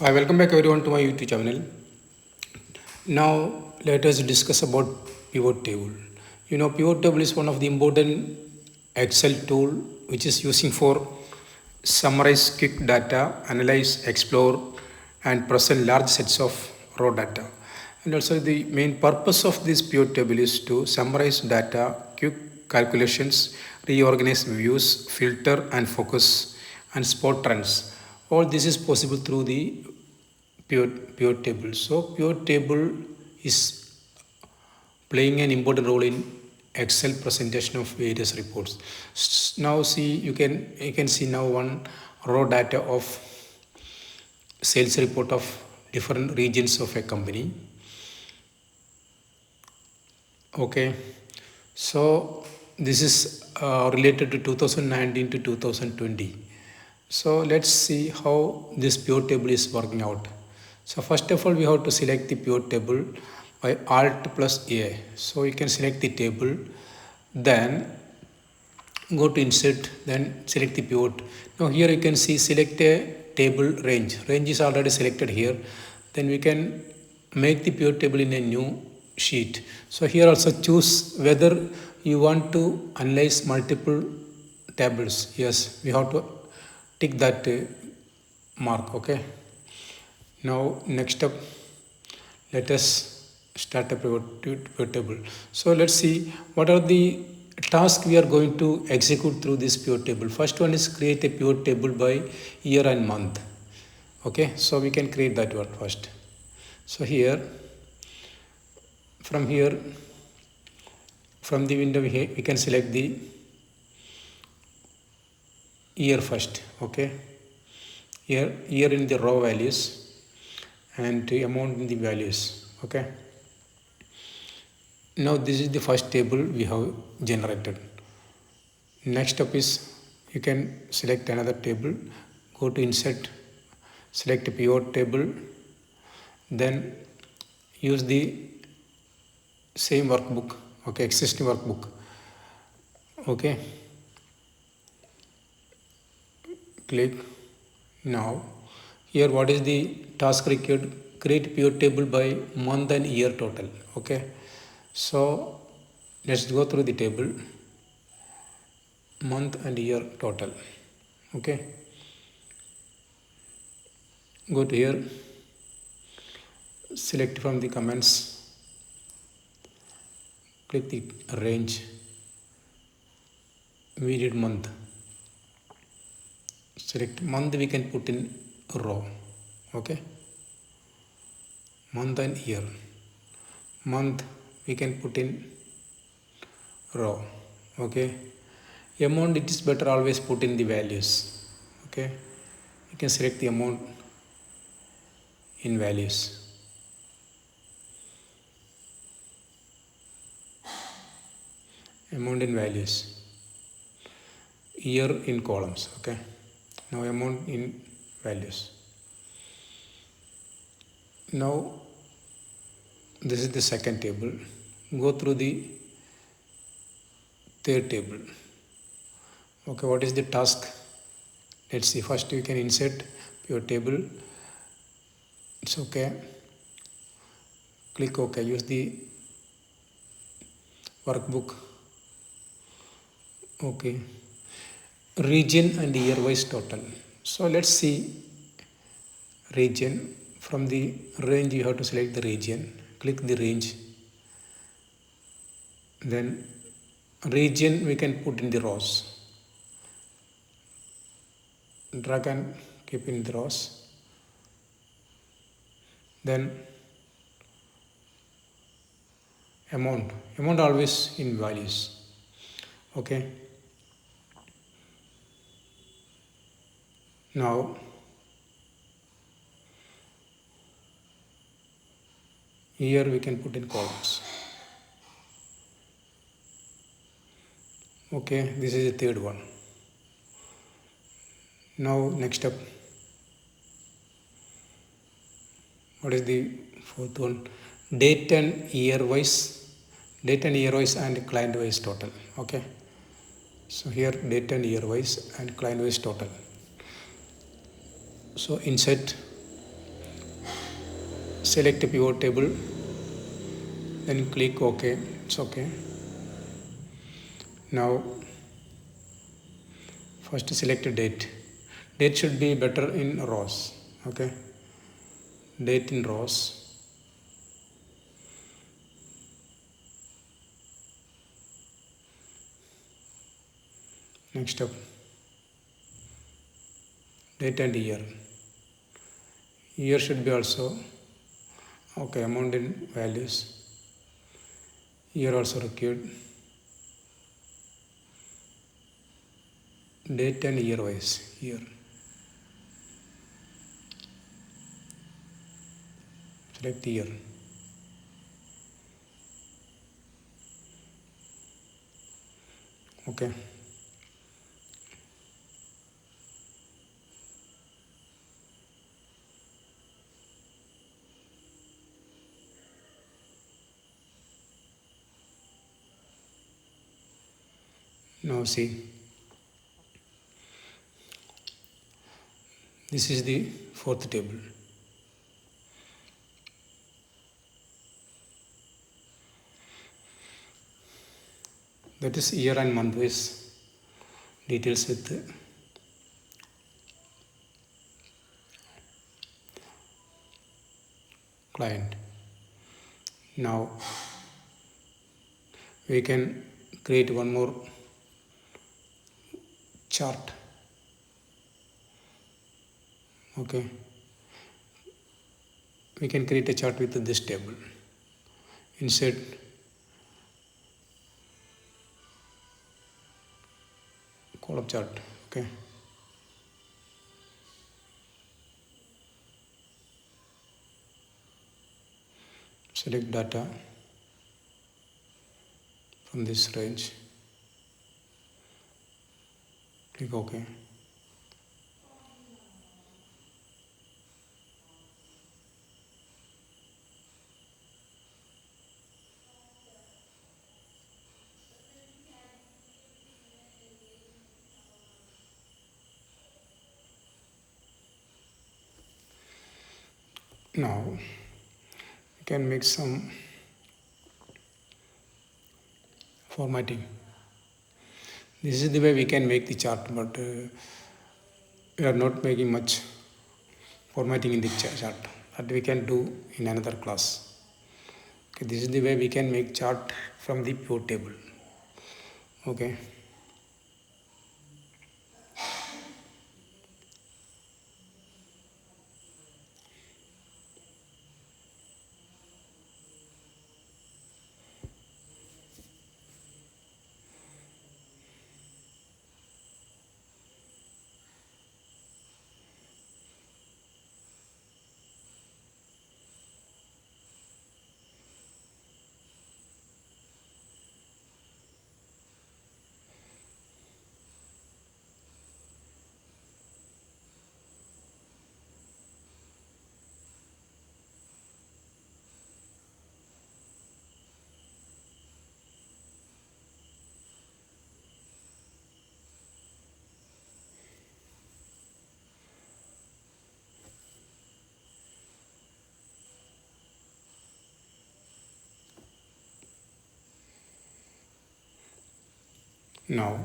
Hi, welcome back everyone to my YouTube channel. Now let us discuss about pivot table. Pivot table is one of the important Excel tool which is using for summarize quick data, analyze, explore, and present large sets of raw data. And also the main purpose of this pivot table is to summarize data, quick calculations, reorganize views, filter and focus, and spot trends. All this is possible through the pivot table. So pivot table is playing an important role in Excel presentation of various reports. Now see you can see now one raw data of sales report of different regions of a company. Okay, so this is related to 2019 to 2020. So let's see how this pivot table is working out. So first of all, we have to select the pivot table by Alt plus A. So you can select the table, then go to Insert, then select the pivot. Now here you can see select a table range. Range is already selected here. Then we can make the pivot table in a new sheet. So here also choose whether you want to analyze multiple tables. Yes, we have to tick that mark. Okay. Now next up, let us start a pivot table. So let's see what are the tasks we are going to execute through this pivot table. First one is create a pivot table by year and month. Okay, so we can create that one first. So here, from here, from the window here, we can select the year first. Okay, year in the raw values and amount in the values. Okay, now this is the first table we have generated. Next up is you can select another table, go to insert, select pivot table, then use the same workbook. Okay, existing workbook. Okay, click. Now here what is the task required? Create pivot table by month and year total. Okay, so let's go through the table, month and year total. Okay, go to here, select from the comments, click the range, we did month, select month, we can put in row. Okay, month and year, month we can put in row. Okay, amount, it is better always put in the values. Okay, you can select the amount in values. Amount in values, year in columns. Okay, now amount in values. Now this is the second table, go through the third table. Okay, what is the task? Let's see. First you can insert your table. It's okay, click OK, use the workbook. Okay, region and year wise total. So let's see region. From the range you have to select the region, click the range, then region we can put in the rows, drag and keep in the rows, then amount always in values. Okay, now here we can put in columns. Okay, this is the third one. Now next up, what is the fourth one? Date and year wise and client wise total. Okay, so here date and year wise and client wise total. So insert, select a pivot table, then click OK. It's okay. Now first select a date. Date should be better in rows. Okay, date in rows. Next up, date and year. Year should be also okay. Amount in values. Year also required. Date and year wise. Year. Select year. Okay. Now see, this is the fourth table. That is year and month wise details with client. Now we can create one more chart. Okay, we can create a chart with this table. Insert column chart. Okay, select data from this range, click OK. Now we can make some formatting. This is the way we can make the chart, but we are not making much formatting in the chart. That we can do in another class. Okay, this is the way we can make chart from the pivot table. Okay. Now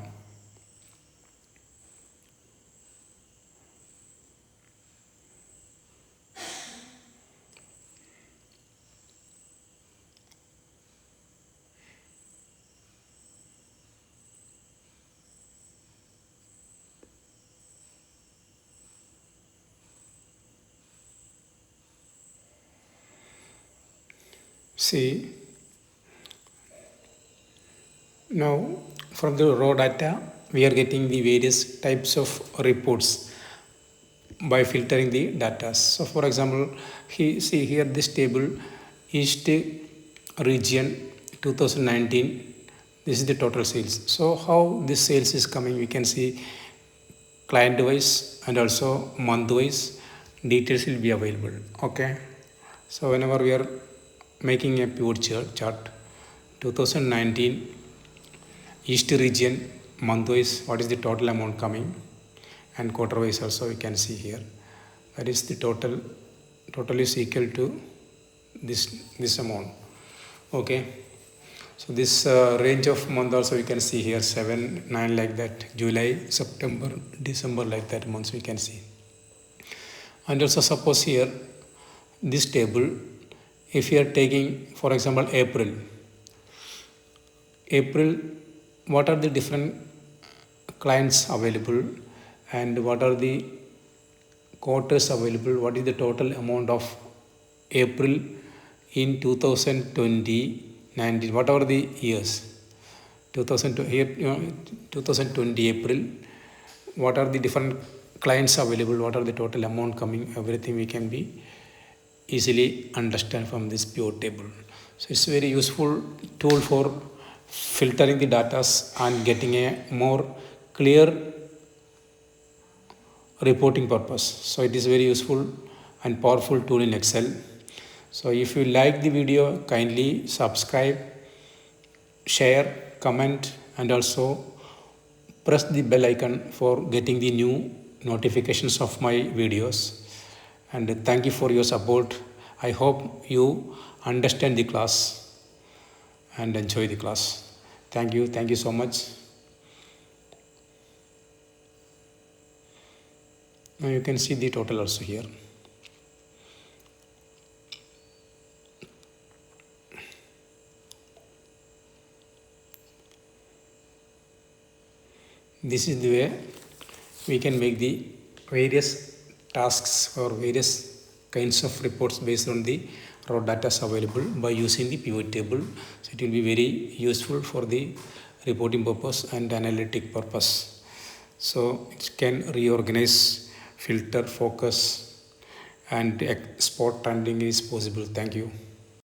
see, now from the raw data we are getting the various types of reports by filtering the data. So for example, see here this table, East region 2019, this is the total sales. So how this sales is coming, we can see client wise and also month wise details will be available. Okay, so whenever we are making a pivot chart 2019 East region month wise, what is the total amount coming, and quarter wise also we can see here. That is the total is equal to this amount. Okay, so this range of month also we can see here 7 9 like that, July, September, December, like that months we can see. And also suppose here this table, if you are taking for example April, what are the different clients available and what are the quarters available, what is the total amount of April in 2020 19, whatever the years 2020 April, what are the different clients available, what are the total amount coming, everything we can be easily understand from this pivot table. So it's very useful tool for filtering the data and getting a more clear reporting purpose. So it is very useful and powerful tool in Excel. So if you like the video, kindly subscribe, share, comment, and also press the bell icon for getting the new notifications of my videos. And thank you for your support. I hope you understand the class and enjoy the class. Thank you so much. Now you can see the total also here. This is the way we can make the various tasks or various kinds of reports based on the raw data available by using the pivot table. So it will be very useful for the reporting purpose and analytic purpose. So it can reorganize, filter, focus, and spot trending is possible. Thank you.